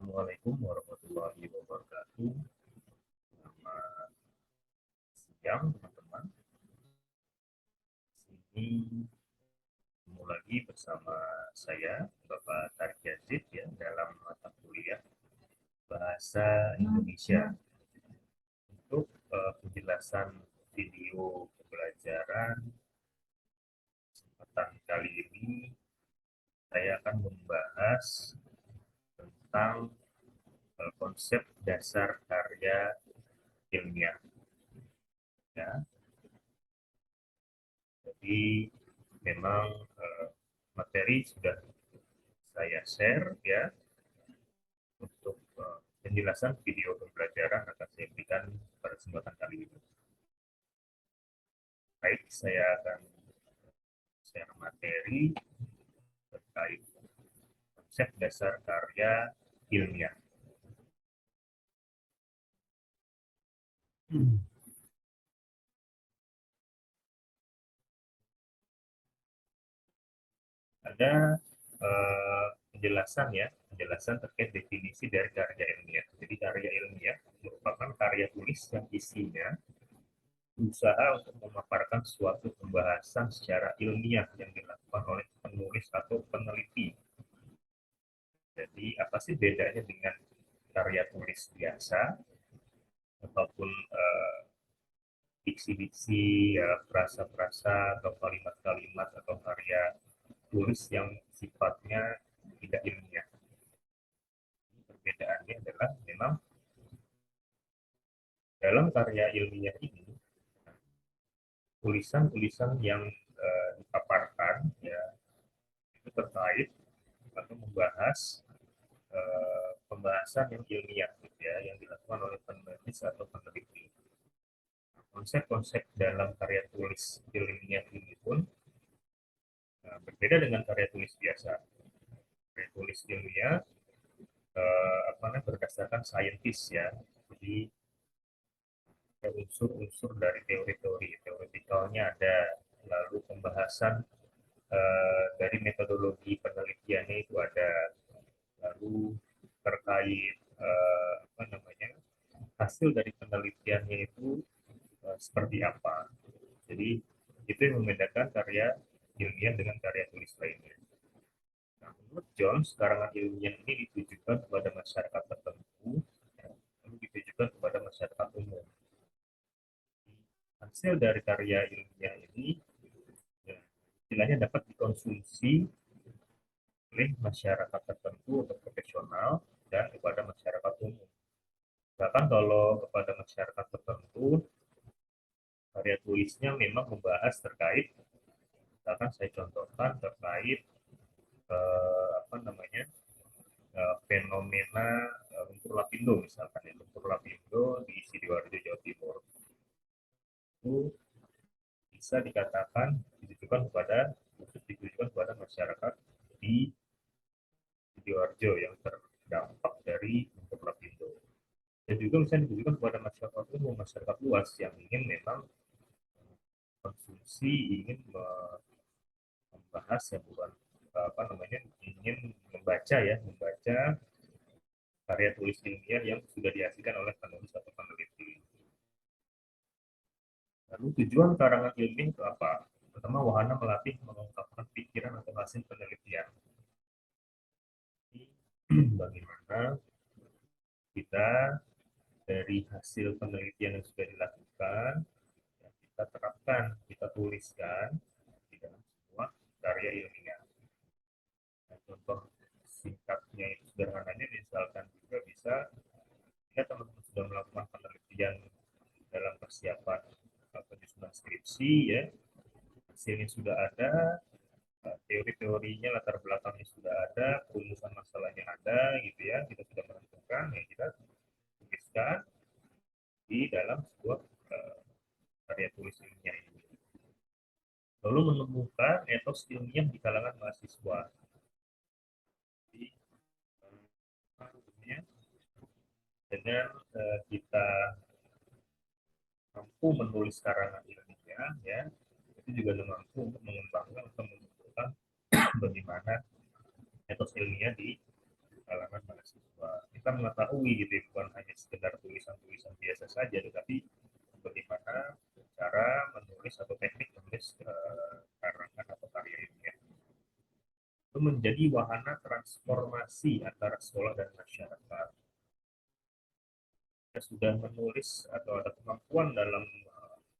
Assalamualaikum warahmatullahi wabarakatuh. Selamat siang teman-teman. Sini ketemu lagi bersama saya Bapak Tarik Yazid ya dalam mata kuliah Bahasa Indonesia. Untuk penjelasan video pembelajaran kesempatan kali ini saya akan membahas tentang konsep dasar karya ilmiah. Ya, jadi memang materi sudah saya share ya untuk penjelasan video pembelajaran akan saya berikan pada kesempatan kali ini. Baik, saya akan share materi terkait konsep dasar karya ilmiah. Ada penjelasan ya, penjelasan terkait definisi dari karya ilmiah. Jadi karya ilmiah merupakan karya tulis yang isinya usaha untuk memaparkan suatu pembahasan secara ilmiah yang dilakukan oleh penulis atau peneliti. Jadi apa sih bedanya dengan karya tulis biasa ataupun diksi-diksi, ya, frasa-frasa atau kalimat-kalimat atau karya tulis yang sifatnya tidak ilmiah. Perbedaannya adalah memang dalam karya ilmiah ini tulisan-tulisan yang dipaparkan ya itu terkait atau membahas pembahasan yang ilmiah gitu ya, yang dilakukan oleh penulis atau peneliti. Konsep-konsep dalam karya tulis ilmiah ini pun berbeda dengan karya tulis biasa. Karya tulis ilmiah berdasarkan saintis ya, jadi ada unsur-unsur dari teori-teori teoretikalnya ada, lalu pembahasan dari metodologi penelitiannya itu ada, lalu terkait hasil dari penelitiannya itu seperti apa. Jadi itu yang membedakan karya ilmiah dengan karya tulis lainnya. Nah, menurut Jones, karangan ilmiah ini ditujukan kepada masyarakat tertentu, ya, lalu ditujukan kepada masyarakat umum. Hasil dari karya ilmiah ini ya, istilahnya dapat dikonsumsi oleh masyarakat tertentu atau profesional dan kepada masyarakat umum. Bahkan kalau kepada masyarakat tertentu, karya tulisnya memang membahas terkait, misalkan saya contohkan terkait fenomena lumpur lapindo misalkan ya, lumpur lapindo di Sidoarjo Jawa Timur itu bisa dikatakan ditujukan kepada masyarakat di Sidoarjo yang terdampak dari lumpur lapindo, dan juga bisa ditujukan kepada masyarakat umum, masyarakat luas yang ingin memang konsumsi, ingin membahas ya, bukan ingin membaca karya tulis ilmiah yang sudah dihasilkan oleh penulis atau peneliti. Lalu tujuan karangan ilmiah itu apa? Pertama, wahana melatih mengungkapkan pikiran atau hasil penelitian. Bagaimana kita dari hasil penelitian yang sudah dilakukan, ya, kita terapkan, kita tuliskan di dalam sebuah karya ilmiah. Nah, contoh singkatnya itu sederhananya misalkan juga bisa, ya, teman-teman sudah melakukan penelitian dalam persiapan penyusunan skripsi ya, hasilnya sudah ada, teori-teorinya, latar belakangnya sudah ada, perumusan masalahnya ada gitu ya, kita sudah menentukan ya, kita tuliskan di dalam sebuah karya tulis ilmiah ini. Lalu menemukan etos ilmiah di kalangan mahasiswa. Jadi, dengan kita mampu menulis karangan ilmiah ya, itu juga mampu untuk mengembangkan atau menentukan bagaimana etos ilmiah di kalangan mahasiswa. Kita mengetahui gitu, bukan hanya sekedar tulisan-tulisan biasa saja, tetapi bagaimana cara menulis atau teknik menulis karangan atau karya ilmiah itu menjadi wahana transformasi antara sekolah dan masyarakat. Kita sudah menulis atau ada kemampuan dalam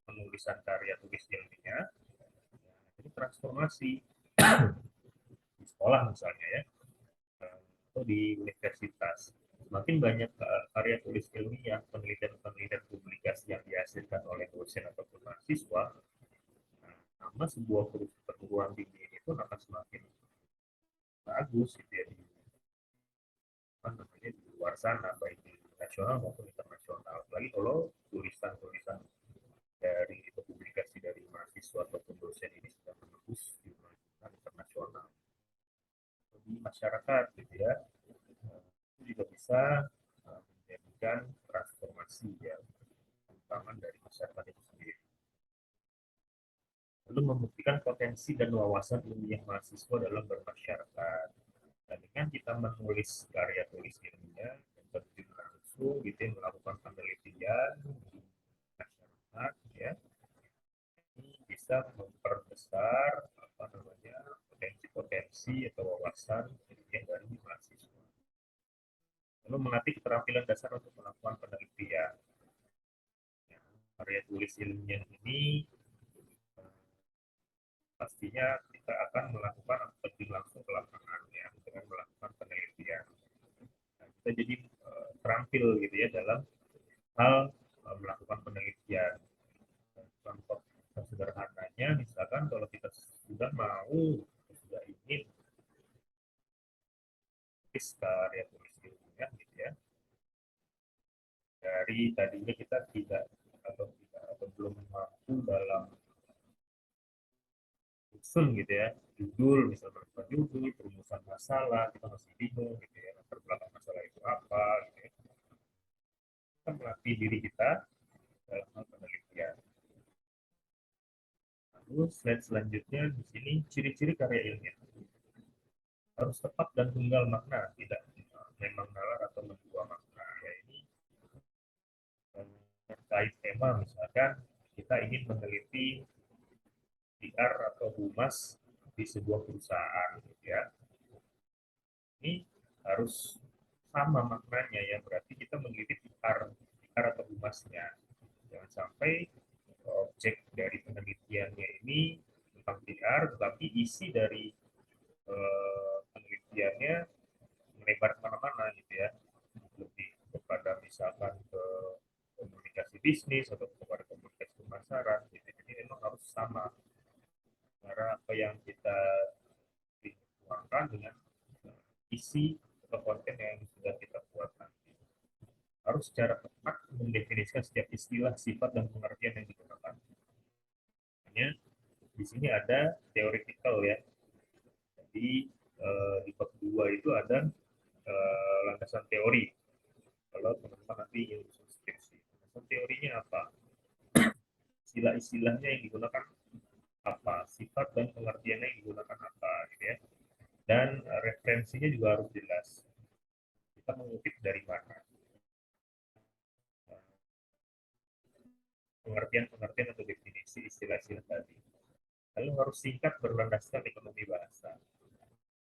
penulisan karya tulis ilmiah, ini transformasi di sekolah misalnya ya, atau di universitas. Semakin banyak karya tulis ilmiah, penelitian-penelitian publikasi yang dihasilkan oleh dosen ataupun mahasiswa, nama sebuah perguruan tinggi ini pun akan semakin bagus gitu ya di, di luar sana, baik di nasional maupun internasional. Apalagi kalau tulisan-tulisan dari publikasi dari mahasiswa ataupun dosen ini sudah menembus di internasional di masyarakat gitu ya. Itu juga bisa menjadikan transformasi ya, terutama dari masyarakat itu sendiri. Lalu membuktikan potensi dan wawasan ilmiah mahasiswa dalam bermasyarakat. Dan dengan kita menulis karya tulis ilmiah dan terjun langsung gitu ya, melakukan penelitian di masyarakat ya, ini bisa memperbesar apa namanya potensi-potensi atau wawasan ilmiah dari mahasiswa. Lalu melatih keterampilan dasar untuk melakukan penelitian. Ya, karya tulis ilmiah ini pastinya kita akan melakukan terjun langsung ke lapangan ya, dengan melakukan penelitian. Nah, kita jadi terampil gitu ya dalam hal melakukan penelitian. Contoh sederhananya, misalkan kalau kita sudah mau, sudah ingin tulis karya tulis ilmiah gitu ya, dari tadinya kita tidak atau belum mampu dalam susun gitu ya, judul misalnya judul, perumusan masalah, kita masih bingung gitu ya, latar belakang masalah itu apa gitu ya. Kita melatih diri kita dalam hal penelitian. Lalu slide selanjutnya di sini ciri-ciri karya ilmiah. Harus tepat dan tunggal makna, tidak memang nalar atau membuang makna. Ya, ini terkait tema misalkan kita ingin meneliti PR atau humas di sebuah perusahaan gitu ya. Ini harus sama maknanya ya, berarti kita meneliti PR atau humasnya. Jangan sampai objek dari penelitiannya ini tentang PR, tetapi isi dari penelitiannya melebar kemana-mana gitu ya, lebih kepada misalkan ke komunikasi bisnis atau kepada komunikasi pemasaran gitu. Jadi memang harus sama antara apa yang kita tuangkan dengan isi atau konten yang sudah kita buat nanti. Harus secara tepat mendefinisikan setiap istilah, sifat, dan pengertian yang digunakan. Hanya di sini ada theoretical ya. Jadi di bab 2 itu ada landasan teori. Kalau teman-teman nanti ingin skripsi, landasan teorinya apa? Istilah-istilahnya yang digunakan apa? Sifat dan pengertiannya yang digunakan apa? Gitu ya. Dan referensinya juga harus jelas. Kita mengutip dari mana? Pengertian-pengertian atau definisi istilah-istilah tadi. Lalu harus singkat berlandaskan ekonomi bahasa.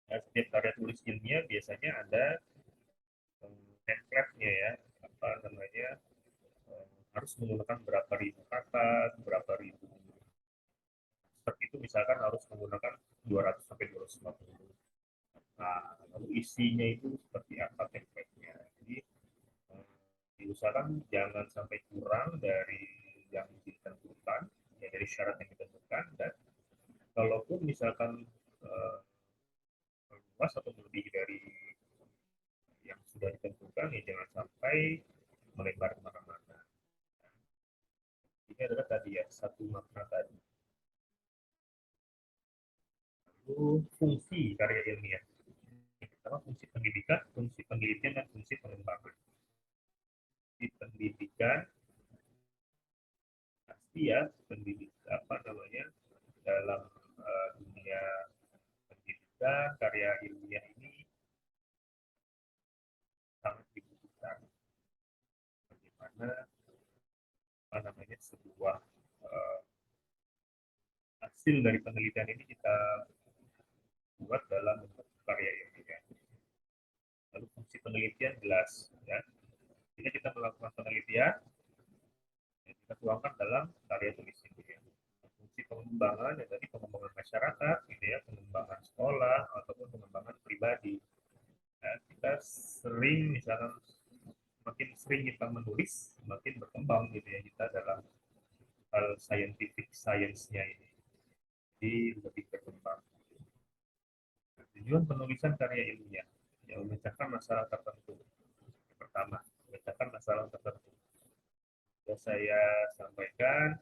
Nah, setiap karya tulis ilmiah biasanya ada template-nya ya, apa namanya, harus menggunakan berapa ribu kata, berapa ribu. Seperti itu misalkan harus menggunakan 200 sampai 250. Nah, lalu isinya itu seperti apa template-nya. Jadi diusahakan jangan sampai kurang dari yang ditentukan, ya dari syarat yang ditentukan, dan kalaupun misalkan luas atau lebih dari yang sudah ditentukan, ya jangan sampai melebar kemana-mana. Ini adalah tadi ya, satu makna tadi. Lalu fungsi karya ilmiah. Yang pertama fungsi pendidikan, fungsi penelitian, dan fungsi pengembangan. Di pendidikan pasti ya, pendidikan apa namanya, dalam dunia pendidikan karya ilmiah ini bagaimana apa namanya sebuah hasil dari penelitian ini kita buat dalam bentuk karya ilmiah. Lalu fungsi penelitian jelas, ya. Jika kita melakukan penelitian, ya, kita tuangkan dalam karya tulis ilmiah. Fungsi pengembangan, ya tadi pengembangan masyarakat, gitu ya, pengembangan sekolah ataupun pengembangan pribadi. Nah, kita sering misalkan makin sering kita menulis, makin berkembang gitu ya kita dalam hal scientific science-nya ini. Jadi lebih berkembang. Tujuan penulisan karya ilmiah yang memecahkan masalah tertentu. Yang pertama, memecahkan masalah tertentu. Sudah saya sampaikan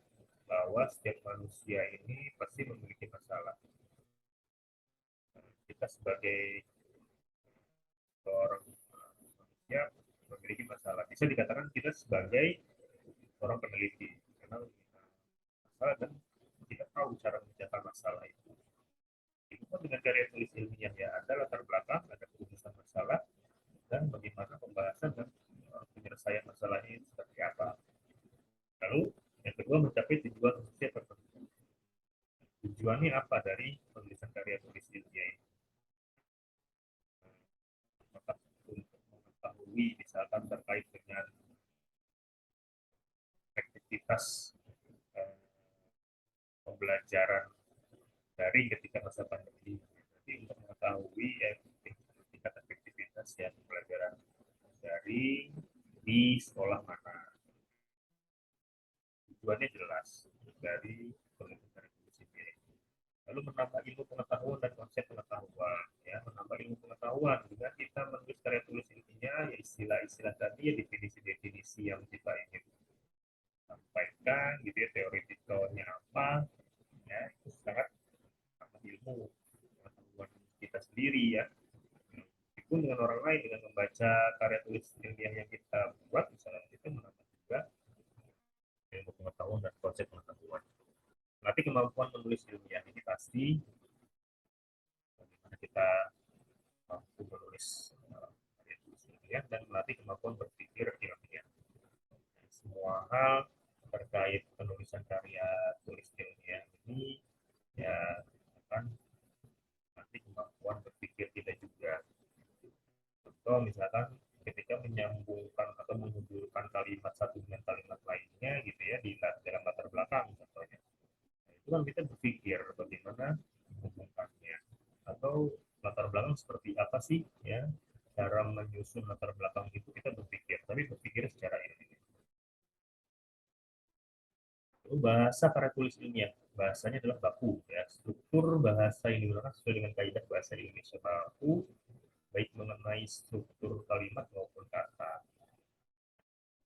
bahwa setiap manusia ini pasti memiliki masalah. Kita sebagai seorang manusia memiliki masalah. Bisa dikatakan kita sebagai seorang peneliti karena masalah dan kita tahu cara memecahkan masalah itu. Itu dengan karya tulis ilmiah ya, ada latar belakang, ada perumusan masalah, dan bagaimana pembahasan dan penyelesaian masalahnya itu seperti apa. Lalu yang kedua mencapai tujuan manusia tertentu. Tujuannya apa dari penulisan karya tulis ilmiah ini? Apakah untuk mengetahui misalkan terkait dengan efektivitas eh, pembelajaran daring ketika masa pandemi. Jadi untuk mengetahui tingkat efektivitas ya pembelajaran daring di sekolah mana. Tujuannya jelas dari penelitian ini. Lalu menambah ilmu pengetahuan dan konsep pengetahuan. Ya, menambah ilmu pengetahuan dengan kita menulis karya tulis intinya ya istilah-istilah tadi ya definisi-definisi yang kita ingin sampaikan gitu ya teoretikalnya apa ya itu sangat ilmu pengetahuan kita sendiri ya. Meskipun dengan orang lain dengan membaca karya tulis ilmiah yang kita buat misalnya itu menambah juga ilmu pengetahuan dan konsep pengetahuan. Nanti kemampuan menulis ilmiah ini pasti bagaimana kita mampu menulis karya tulis ilmiah dan melatih kemampuan berpikir ilmiah. Semua hal terkait penulisan karya tulis ilmiah ini ya akan nanti kemampuan berpikir kita juga. Contoh misalkan ketika menyambungkan atau menghubungkan kalimat satu dengan kalimat lainnya gitu ya di dalam latar belakang contohnya. Nah, itu kan kita berpikir bagaimana menghubungkannya atau latar belakang seperti apa sih ya cara menyusun latar belakang itu kita berpikir tapi berpikir secara ilmiah. Lalu bahasa karya tulis ilmiah bahasanya adalah baku ya struktur bahasa yang digunakan sesuai dengan kaidah bahasa Indonesia baku baik mengenai struktur kalimat maupun kata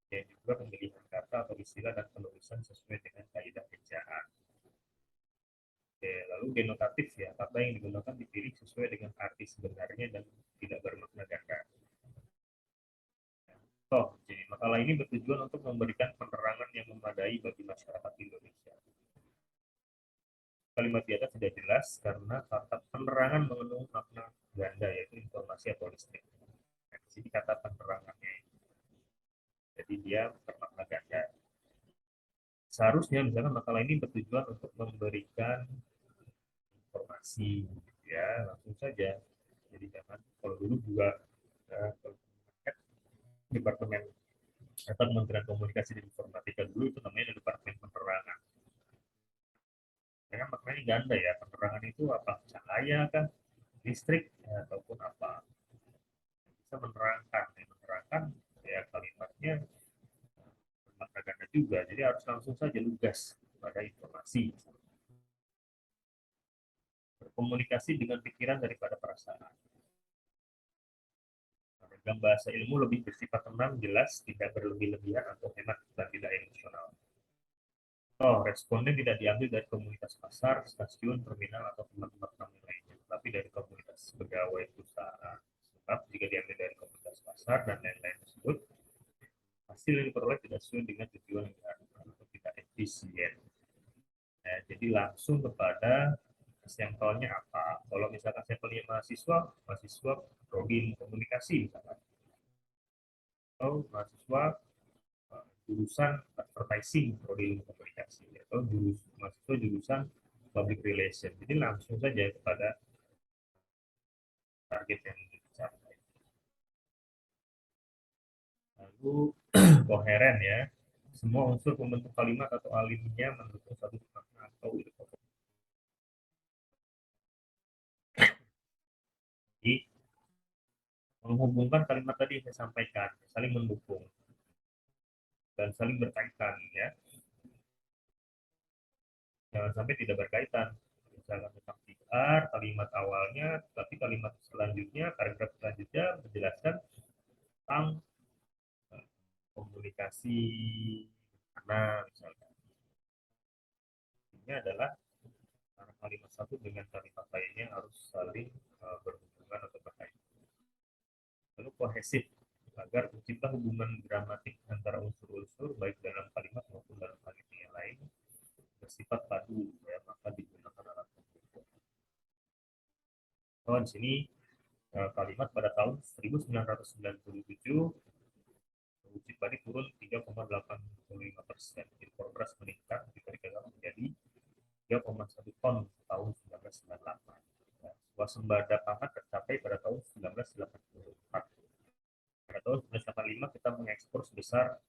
dan juga pemilihan kata atau istilah dan penulisan sesuai dengan kaidah ejaan. Oke, lalu denotatif ya, kata yang digunakan dipilih sesuai dengan arti sebenarnya dan tidak bermakna ganda. Jadi makalah ini bertujuan untuk memberikan penerangan yang memadai bagi masyarakat Indonesia. Kalimat di atas sudah jelas karena kata penerangan mengandung makna ganda yaitu informasi atau listrik. Nah, di sini kata penerangannya, jadi dia bermakna ganda. Seharusnya misalkan makalah ini bertujuan untuk memberikan informasi ya langsung saja jadi jangan kalau dulu juga eh, departemen atau Kementerian Komunikasi dan Informatika dulu itu namanya departemen penerangan karena maknanya ganda ya penerangan itu apa cahaya kan listrik ya, ataupun apa bisa menerangkan ya kalimatnya bermakna ganda juga jadi harus langsung saja lugas pada informasi berkomunikasi dengan pikiran daripada perasaan. Dalam bahasa ilmu lebih bersifat tenang, jelas, tidak berlebih-lebihan atau hemat dan tidak emosional. Oh, responnya tidak diambil dari komunitas pasar, stasiun, terminal, atau tempat-tempat ramai lainnya, tapi dari komunitas pegawai perusahaan. Sebab jika diambil dari komunitas pasar dan lain-lain tersebut, hasil yang diperoleh tidak sesuai dengan tujuan yang diharapkan atau tidak efisien. Nah, jadi langsung kepada sampelnya apa. Kalau misalkan sampelnya mahasiswa prodi komunikasi misalkan. Atau mahasiswa jurusan advertising prodi ilmu komunikasi atau mahasiswa jurusan public relation. Jadi langsung saja kepada target yang dicapai. Lalu koheren ya. Semua unsur pembentuk kalimat atau alinea mendukung satu makna atau ide pokok. Jadi menghubungkan kalimat tadi yang saya sampaikan, saling mendukung dan saling berkaitan ya. Jangan sampai tidak berkaitan. Misalnya tentang PR, kalimat awalnya, tapi kalimat selanjutnya, paragraf selanjutnya menjelaskan tentang komunikasi mana misalnya. Ini adalah kalimat satu dengan kalimat lainnya harus saling berhubungan atau berkaitan. Lalu kohesif agar tercipta hubungan gramatik antara unsur-unsur baik dalam kalimat maupun dalam kalimat yang lain bersifat padu ya, maka digunakan alat pengukur. Oh, di sini kalimat pada tahun 1997 produksi padi turun 3,85%, impor beras meningkat diperkirakan menjadi 3,1 ton tahun 1998. Ya, swasembada pangan tercapai pada tahun 1984. Pada tahun 1985 kita mengekspor sebesar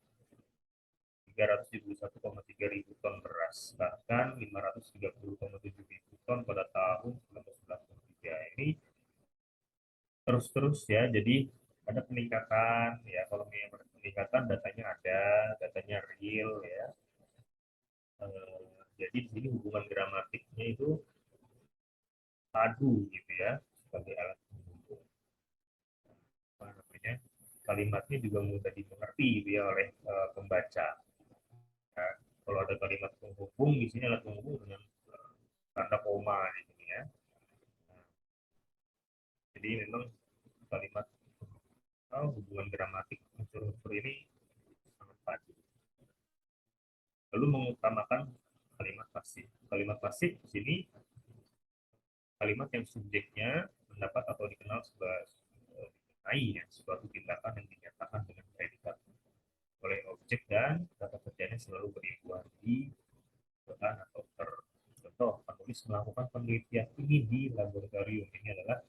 371,3 ribu ton beras, bahkan 530,7 ribu ton pada tahun 1993. Ini terus-terus ya, jadi ada peningkatan ya. Kalau memang ada peningkatan, datanya real ya. Jadi di sini hubungan gramatiknya itu padu gitu ya, sebagai alat penghubung. Apa namanya? Kalimatnya juga mudah dimengerti gitu ya oleh pembaca. Ya, kalau ada kalimat penghubung di sini alat penghubung dengan tanda koma di sini ya. Nah, jadi memang kalimat hubungan gramatik unsur-unsur ini sangat padu. Lalu mengutamakan kalimat pasif. Kalimat pasif di sini kalimat yang subjeknya mendapat atau dikenal sebagai ya, suatu tindakan yang dinyatakan dengan predikat oleh objek dan kata kerjanya selalu beribuan di bahan atau contoh penulis melakukan penelitian ini di laboratorium. Ini adalah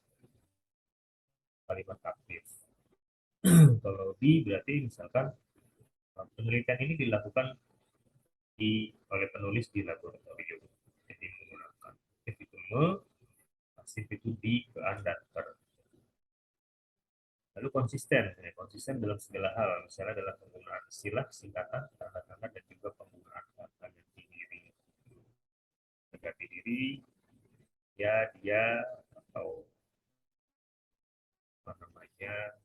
kalimat aktif. Kalau di berarti misalkan penelitian ini dilakukan oleh penulis di laboratorium. Jadi menggunakan aktif itu pasif itu di, kean, dan ter. Lalu konsisten, ya, konsisten dalam segala hal, misalnya dalam penggunaan istilah, singkatan, tanda-tanda, dan juga penggunaan kata ganti diri. Ganti diri, ya, dia, atau apa namanya,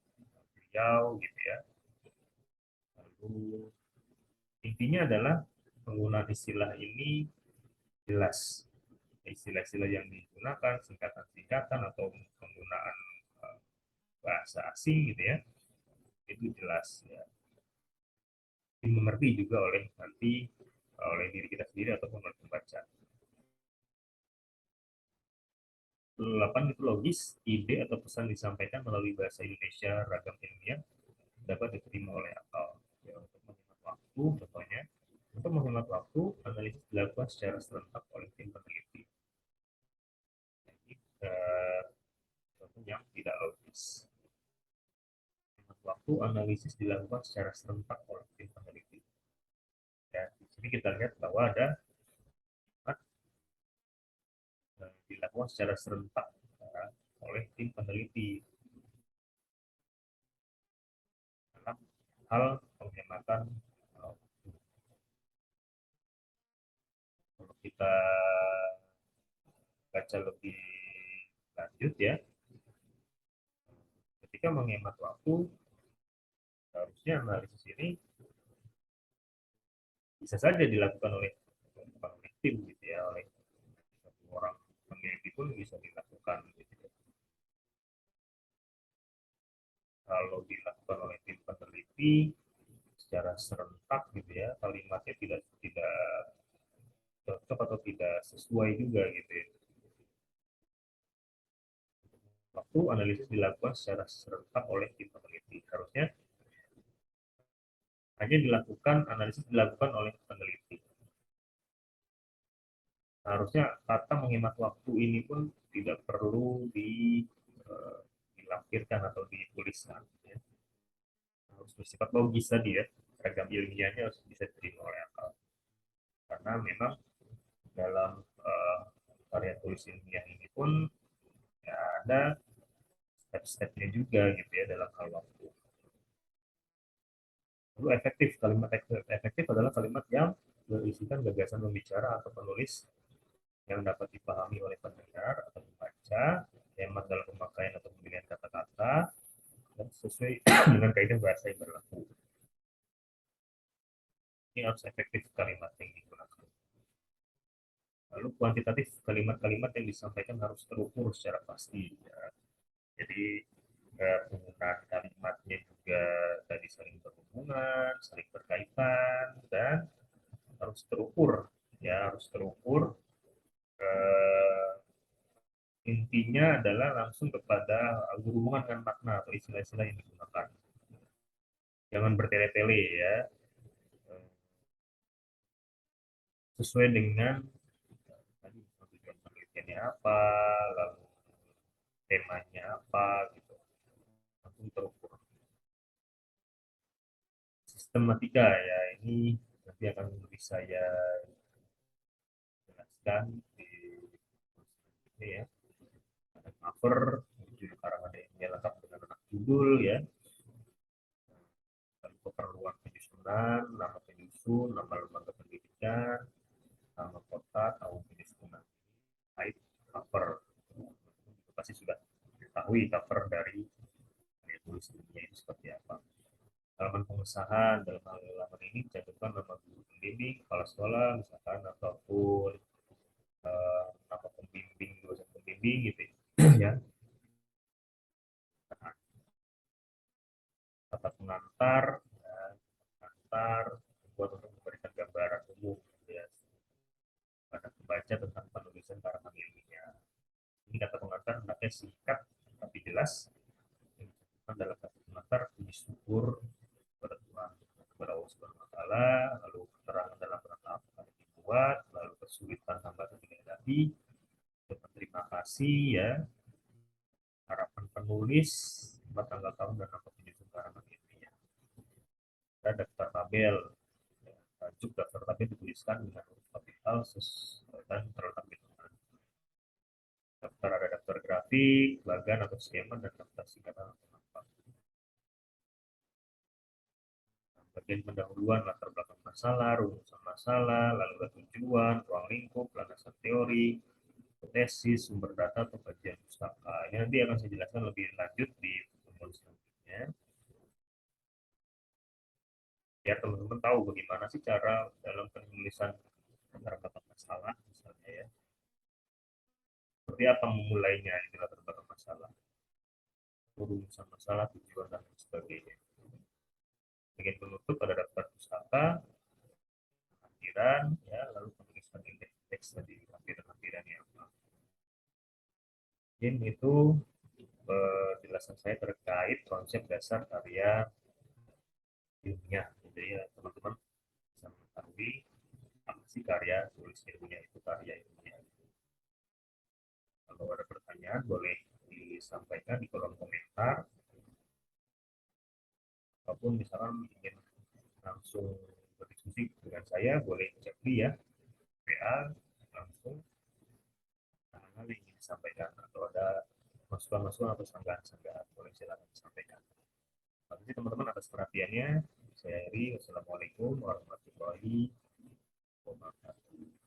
beliau, gitu ya. Lalu intinya adalah penggunaan istilah ini jelas. Istilah-istilah yang digunakan, singkatan-singkatan, atau penggunaan bahasa asing, gitu ya, itu jelas. Ya. Dimengerti juga oleh nanti oleh diri kita sendiri ataupun oleh pembaca. 8 itu logis, ide atau pesan disampaikan melalui bahasa Indonesia ragam ilmiah dapat diterima oleh akal. Ya, untuk menghemat waktu, contohnya, untuk menghemat waktu, analisis dilakukan secara serentak oleh tim peneliti. Jadi, contoh yang tidak logis. Menghemat waktu, analisis dilakukan secara serentak oleh tim peneliti. Ya, di sini kita lihat bahwa ada dilakukan secara serentak oleh tim peneliti dalam hal penghematan. Kalau kita baca lebih lanjut ya, ketika menghemat waktu, harusnya analisis ini bisa saja dilakukan oleh tim gitu ya, oleh satu orang peneliti pun bisa dilakukan gitu. Kalau dilakukan oleh tim peneliti secara serentak gitu ya, kalimatnya tidak cocok atau tidak sesuai juga gitu ya. Waktu analisis dilakukan secara serentak oleh tim peneliti. Harusnya hanya dilakukan analisis dilakukan oleh peneliti. Harusnya kata menghemat waktu ini pun tidak perlu dilampirkan atau dituliskan, ya. Harus bersifat logis tadi, ya, seragam ilmiahnya harus bisa diterima oleh akal, karena memang dalam karya tulis ilmiah ini pun ya, ada step-stepnya juga gitu ya dalam hal waktu. Lalu efektif, kalimat efektif adalah kalimat yang berisikan gagasan pembicara atau penulis yang dapat dipahami oleh pendengar atau pembaca, hemat dalam pemakaian atau pemilihan kata-kata, dan sesuai dengan kaidah bahasa yang berlaku. Ini harus efektif kalimat yang digunakan. Lalu kuantitatif, kalimat-kalimat yang disampaikan harus terukur secara pasti. Ya. Jadi penggunaan kalimatnya juga tadi saling berhubungan, saling berkaitan, dan harus terukur. Ya, harus terukur. Eh, Intinya adalah langsung kepada berhubungan dengan makna atau istilah-istilah yang digunakan. Jangan bertele-tele ya. Sesuai dengan tadi tujuan penelitiannya apa, lalu temanya apa gitu. Langsung terukur. Sistematika ya, ini nanti akan lebih saya jelaskan di ini ya. Ada cover, judul karangan yang lengkap dengan anak judul ya. Lalu keperluan penyusunan, nama penyusun, nama lembaga pendidikan, nama kota, tahun penyusunan. Type cover. Itu pasti sudah diketahui cover dari tulis ilmiah itu seperti apa. Halaman pengesahan dalam halaman ini dicantumkan nama guru pembimbing, kepala sekolah, misalkan ataupun nama pembimbing, dosen pembimbing gitu ya. Kata pengantar, ya, pengantar buat untuk memberikan gambaran umum ya, pada pembaca tentang penulisan karangan ilmiah. Ini kata pengantar hendaknya singkat tapi jelas. Yang dalam kata pengantar puji syukur kepada Tuhan, kepada Allah Subhanahu Wa Taala, lalu keterangan dalam rangka apa yang dibuat, lalu kesulitan hambatan yang dihadapi, terima kasih ya, harapan penulis, tanggal tahun dan nama penyusun karangan ilmiah. Ada daftar tabel, tajuk daftar tabel dituliskan dengan huruf kapital dan terletak di tengah. Daftar ada daftar grafik, bagan atau skema, dan daftar singkatan atau nama. Bagian pendahuluan, latar belakang masalah, rumusan masalah, lalu tujuan, ruang lingkup, landasan teori, tesis, sumber data, atau kajian pustaka. Ini nanti akan saya jelaskan lebih lanjut di pertemuan selanjutnya. Biar teman-teman tahu bagaimana sih cara dalam penulisan latar belakang masalah, misalnya ya. Seperti apa memulainya, ini latar belakang masalah, rumusan masalah, tujuan, dan sebagainya. Bagian penutup ada daftar pustaka, lampiran, ya, lalu penulisan indeks tadi, lampiran-lampirannya apa. Mungkin itu penjelasan saya terkait konsep dasar karya ilmiah. Jadi ya teman-teman bisa mengetahui apa sih karya tulis ilmiah itu, karya ilmiah. Kalau ada pertanyaan boleh disampaikan di kolom komentar, ataupun misalkan ingin langsung berdiskusi dengan saya boleh cek ya WA langsung, hal yang ingin disampaikan atau ada masukan-masukan atau sanggahan-sanggahan boleh silakan disampaikan. Terima kasih teman-teman atas perhatiannya. Saya Eri. Wassalamualaikum warahmatullahi wabarakatuh.